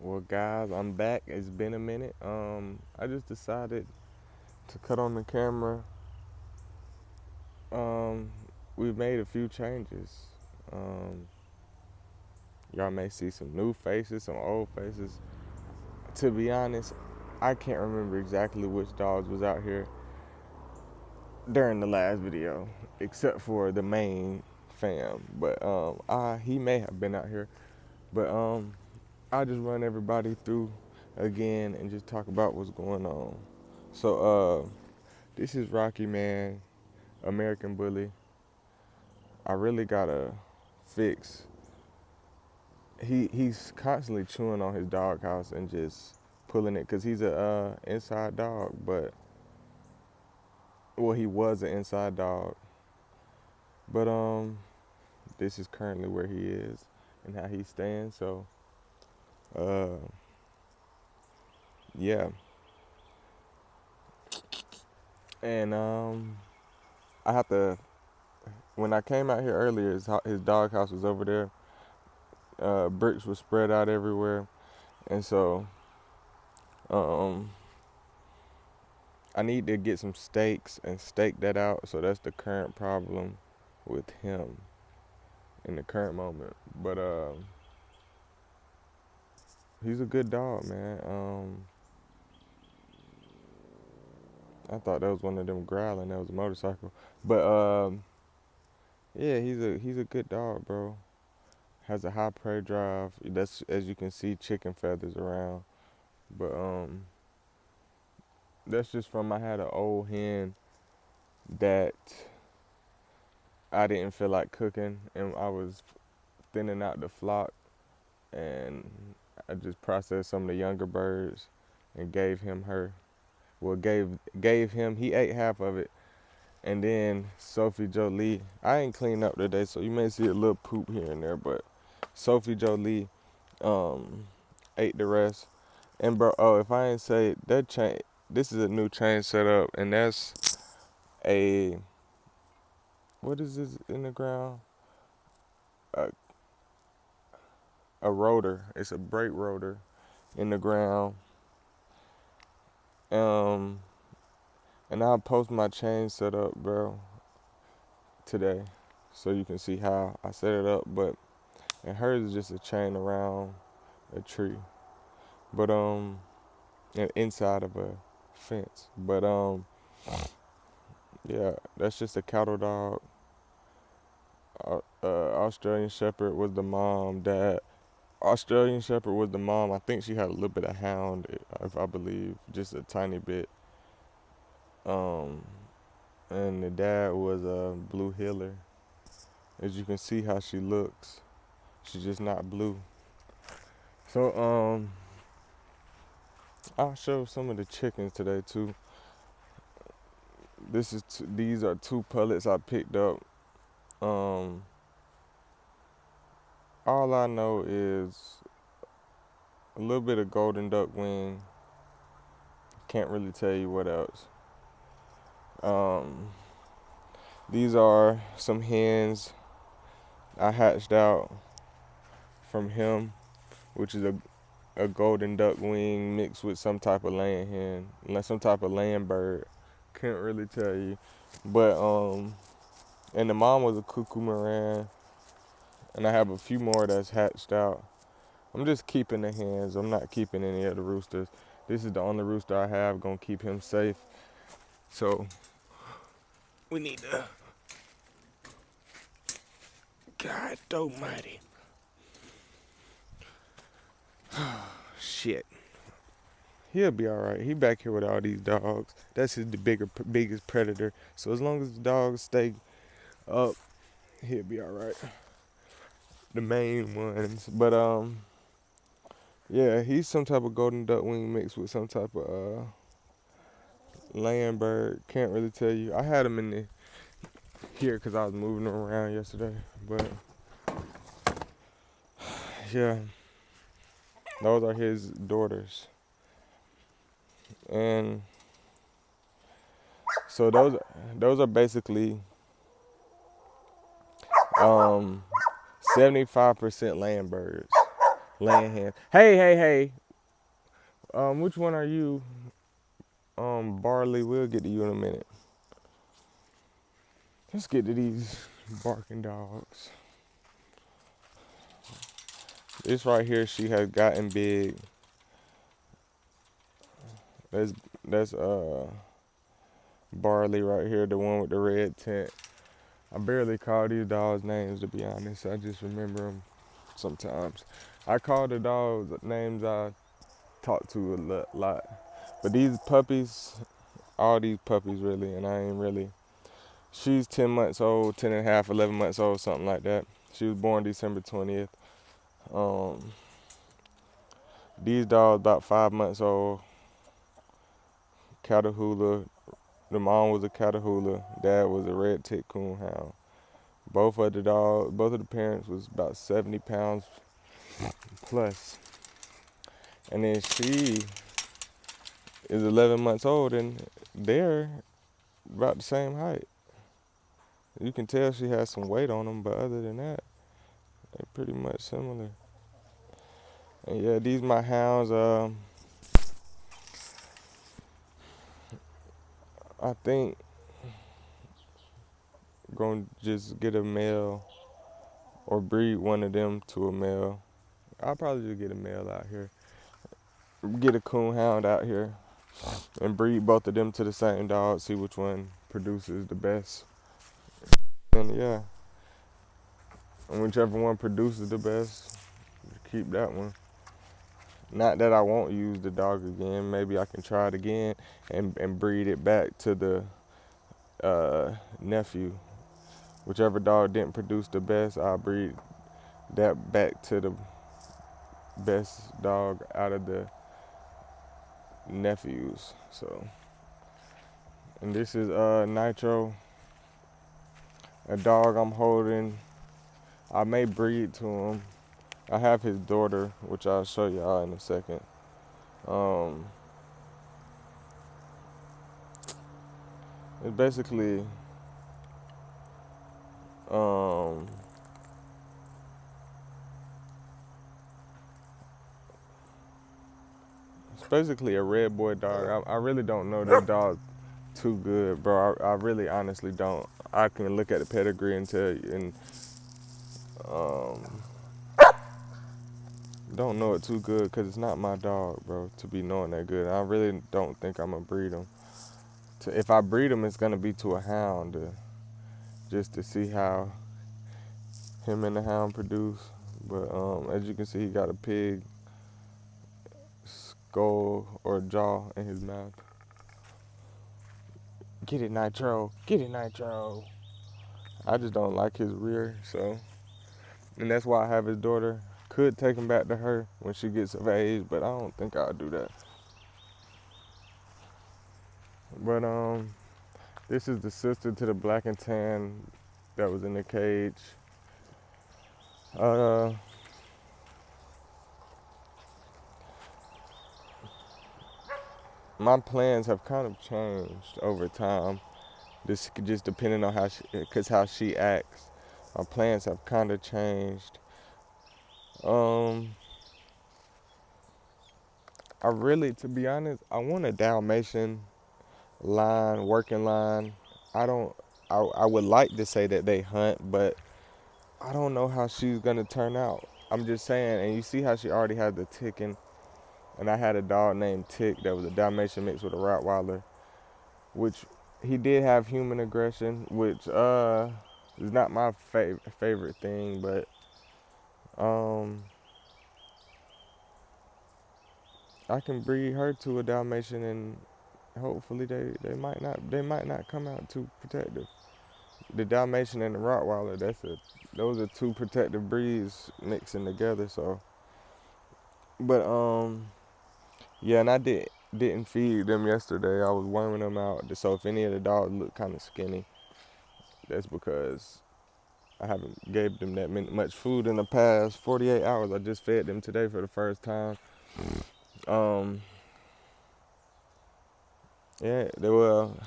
Well, guys, I'm back. It's been a minute. I just decided to cut on the camera. Um, we've made a few changes. Um, y'all may see some new faces, some old faces. To be honest, I can't remember exactly which dogs was out here during the last video, except for the main fam. But he may have been out here. But I'll just run everybody through again and just talk about what's going on. So this is Rocky, man, American Bully. I really gotta fix. He's constantly chewing on his doghouse and just pulling it because he's a inside dog. But well, he was an inside dog. But this is currently where he is and how he stands. So uh, yeah, and I have to. When I came out here earlier, his doghouse was over there. Bricks were spread out everywhere, and so um, I need to get some stakes and stake that out. So that's the current problem with him in the current moment. But he's a good dog, man. I thought that was one of them growling. That was a motorcycle. But yeah, he's a good dog, bro. Has a high prey drive. That's, as you can see, chicken feathers around. But that's just from, I had an old hen that I didn't feel like cooking, and I was thinning out the flock, and I just processed some of the younger birds and gave him her. Well, gave him. He ate half of it, and then Sophie Jolie. I ain't cleaned up today, so you may see a little poop here and there, but Sophie Jolie um, ate the rest. And bro, oh, if I ain't say it, that chain. This is a new chain setup, and that's a, what is this in the ground? A, a rotor. It's a brake rotor in the ground. Um, and I'll post my chain setup, bro, today, so you can see how I set it up. But and hers is just a chain around a tree, but inside of a fence. But yeah, that's just a cattle dog. Australian Shepherd was the mom. Dad. Australian Shepherd was the mom. I think she had a little bit of Hound, if I believe, just a tiny bit. Um, and the dad was a blue heeler. As you can see how she looks, she's just not blue. So I'll show some of the chickens today too. These are two pullets I picked up. Um, all I know is a little bit of golden duck wing. Can't really tell you what else. Um, these are some hens I hatched out from him, which is a golden duck wing mixed with some type of laying hen, like some type of laying bird. Can't really tell you, but and the mom was a cuckoo Moran, and I have a few more that's hatched out. I'm just keeping the hens. I'm not keeping any of the roosters. This is the only rooster I have. Gonna keep him safe. So we need to. God almighty. Shit. He'll be all right. He back here with all these dogs. That's the biggest predator. So as long as the dogs stay up, he'll be all right. The main ones, but yeah, he's some type of golden duck wing mixed with some type of land bird. Can't really tell you. I had him in here because I was moving him around yesterday, but yeah, those are his daughters, and so those are basically 75% land birds. laying hands. Hey. Which one are you? Barley. We'll get to you in a minute. Let's get to these barking dogs. This right here, she has gotten big. That's Barley right here, the one with the red tint. I barely call these dogs names, to be honest. I just remember them sometimes. I call the dogs names I talk to a lot. But these puppies, all these puppies really, and I ain't really. She's 10 months old, 10 and a half, 11 months old, something like that. She was born December 20th. Um, these dogs about 5 months old. Catahoula. The mom was a Catahoula. Dad was a red tick coon hound. Both of the parents was about 70 pounds plus. And then she is 11 months old and they're about the same height. You can tell she has some weight on them, but other than that, they're pretty much similar. And yeah, these my hounds. I think gonna just get a male or breed one of them to a male. I'll probably just get a male out here. Get a coon hound out here and breed both of them to the same dog, see which one produces the best. And yeah, and whichever one produces the best, keep that one. Not that I won't use the dog again. Maybe I can try it again and breed it back to the nephew. Whichever dog didn't produce the best, I'll breed that back to the best dog out of the nephews. So, and this is Nitro, a dog I'm holding. I may breed to him. I have his daughter, which I'll show y'all in a second. It's basically it's basically a red boy dog. I really don't know this dog too good, bro. I really honestly don't. I can look at the pedigree and tell you, and don't know it too good because it's not my dog, bro, to be knowing that good. I really don't think I'm going to breed him. If I breed him, it's going to be to a hound just to see how him and the hound produce. But as you can see, he got a pig skull or jaw in his mouth. Get it, Nitro. Get it, Nitro. I just don't like his rear, so. And that's why I have his daughter. Could take him back to her when she gets of age, but I don't think I'll do that. But this is the sister to the black and tan that was in the cage. My plans have kind of changed over time. This just depending on how she acts. My plans have kind of changed. I really, to be honest, I want a Dalmatian line, working line. I would like to say that they hunt, but I don't know how she's gonna turn out. I'm just saying, and you see how she already had the ticking, and I had a dog named Tick that was a Dalmatian mixed with a Rottweiler, which he did have human aggression, which is not my favorite thing, but I can breed her to a Dalmatian, and hopefully they might not come out too protective. The Dalmatian and the Rottweiler, those are two protective breeds mixing together. So, but yeah, and I didn't feed them yesterday. I was worming them out. So if any of the dogs look kind of skinny, that's because I haven't gave them that much food in the past 48 hours. I just fed them today for the first time. Yeah,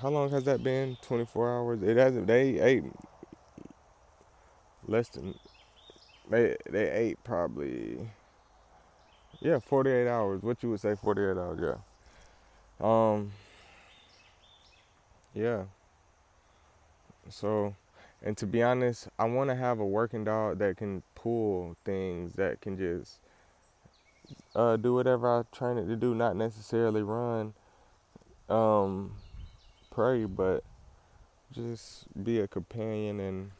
how long has that been? 24 hours. It hasn't. They ate less than. They ate probably Yeah, 48 hours. What you would say 48 hours, yeah. Um, yeah. So, and to be honest, I want to have a working dog that can pull things, that can just do whatever I train it to do, not necessarily run, um, prey, but just be a companion and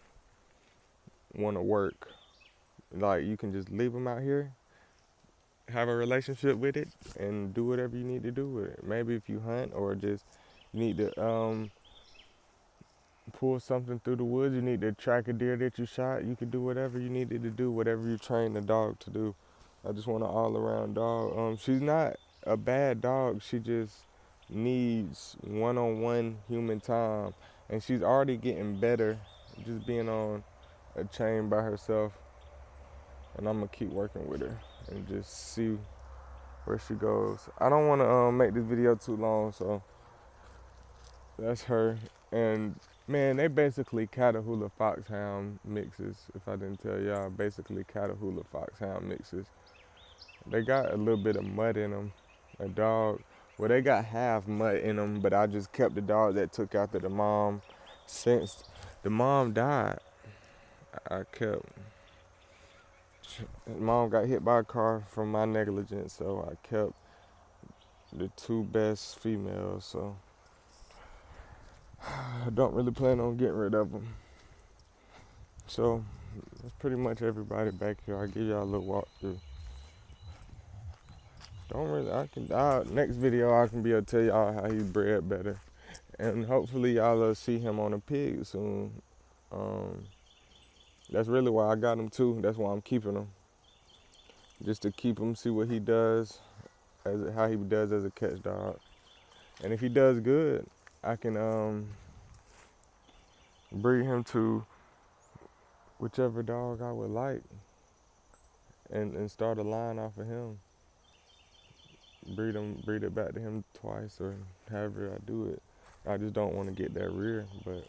want to work. Like you can just leave them out here, have a relationship with it, and do whatever you need to do with it. Maybe if you hunt or just need to pull something through the woods, you need to track a deer that you shot, you can do whatever you needed to do, whatever you train the dog to do. I just want an all-around dog. She's not a bad dog. She just needs one-on-one human time, and she's already getting better just being on a chain by herself. And I'm gonna keep working with her and just see where she goes. I don't want to make this video too long, so that's her. And man, they basically Catahoula Foxhound mixes. If I didn't tell y'all, basically Catahoula Foxhound mixes. They got a little bit of mud in them. A dog, well, they got half mud in them, but I just kept the dog that took after the mom. Since the mom died, I kept. Mom got hit by a car from my negligence, so I kept the two best females. So I don't really plan on getting rid of them. So that's pretty much everybody back here. I'll give y'all a little walkthrough. Don't really, next video I can be able to tell y'all how he bred better. And hopefully y'all will see him on a pig soon. That's really why I got him too. That's why I'm keeping him. Just to keep him, see what he does, how he does as a catch dog. And if he does good, I can breed him to whichever dog I would like and start a line off of him. Breed it back to him twice or however I do it. I just don't want to get that rear, but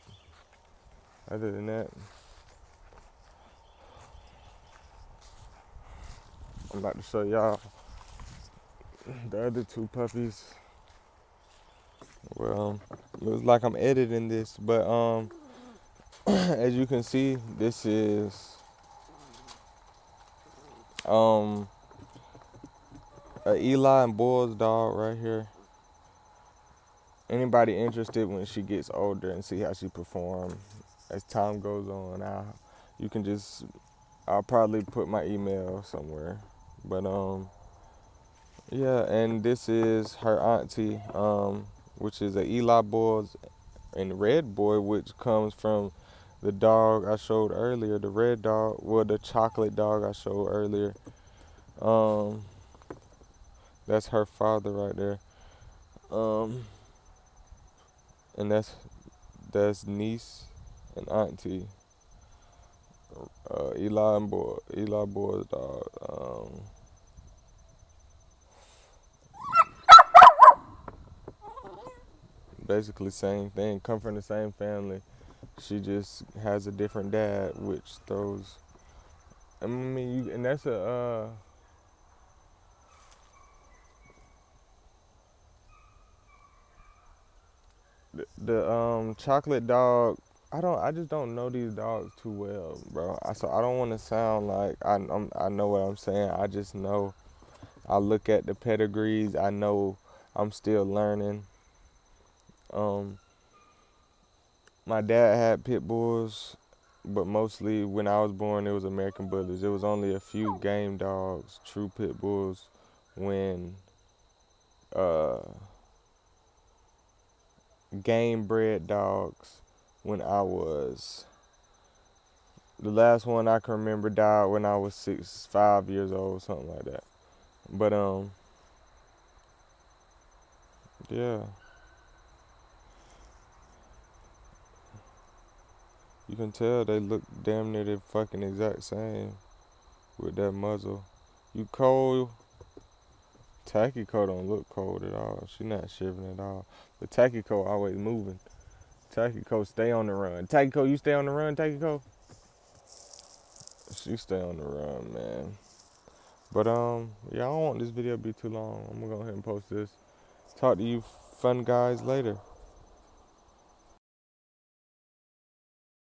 other than that, I'm about to show y'all the other two puppies. Well, looks like I'm editing this, but as you can see, this is a Eli and Boyle's dog right here. Anybody interested when she gets older and see how she perform as time goes on, I'll probably put my email somewhere. But yeah, and this is her auntie, which is a Eli Boyle's and Red Boy, which comes from the dog I showed earlier, the red dog, well, the chocolate dog I showed earlier. That's her father right there. And that's niece and auntie. Eli Boy's dog. Basically same thing, come from the same family. She just has a different dad, which throws. I mean, and that's the chocolate dog. I just don't know these dogs too well, bro. So I don't want to sound like I know what I'm saying. I just know. I look at the pedigrees. I know I'm still learning. My dad had pit bulls, but mostly when I was born, it was American Bullies. There was only a few game dogs, true pit bulls, when game bred dogs when I was. The last one I can remember died when I was 5 years old, something like that. But yeah. You can tell they look damn near the fucking exact same with that muzzle. You cold? Takico don't look cold at all. She not shivering at all. But Takico always moving. Takico stay on the run. Takico, you stay on the run, Takico? She stay on the run, man. But yeah, I don't want this video to be too long. I'm gonna go ahead and post this. Talk to you fun guys later.